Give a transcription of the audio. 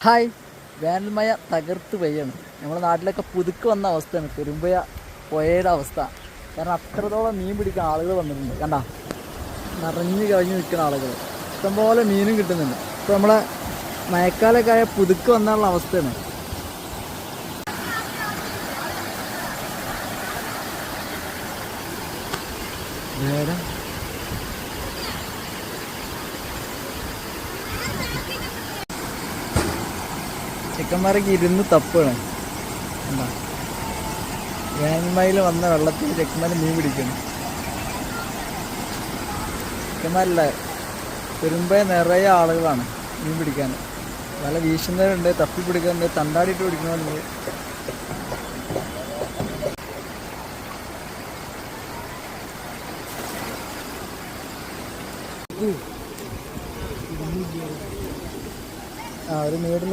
Hi, വേനൽമഴ തകർത്ത് പെയ്യാണ്. നമ്മുടെ നാട്ടിലൊക്കെ പുതുക്ക് വന്ന അവസ്ഥയാണ് പെരുമ്പഴ പുഴയുടെ അവസ്ഥ. കാരണം അത്രത്തോളം മീൻ പിടിക്കാൻ ആളുകൾ വന്നിട്ടുണ്ട്. കണ്ട, നിറഞ്ഞു കഴിഞ്ഞ് നിൽക്കുന്ന ആളുകൾ, ഇഷ്ടംപോലെ മീനും കിട്ടുന്നുണ്ട്. ഇപ്പോൾ നമ്മളെ മഴക്കാലമൊക്കെ ആയ പുതുക്ക് വന്നുള്ള അവസ്ഥയാണ്. നേരം ചെക്കന്മാരൊക്കെ ഇരുന്ന് തപ്പാണ്. എന്താ, വേനൽമയിൽ വന്ന വെള്ളത്തിൽ ചെക്കന്മാർ മീൻ പിടിക്കണം. ചെക്കന്മാരല്ല, പെരുമ്പഴ നിറയെ ആളുകളാണ് മീൻ പിടിക്കാൻ. വല വീശുന്നവരുണ്ട്, തപ്പി പിടിക്കുന്നുണ്ട്, തണ്ടാടിയിട്ട് പിടിക്കുന്നവരുണ്ട്. ഒരു മേടിൽ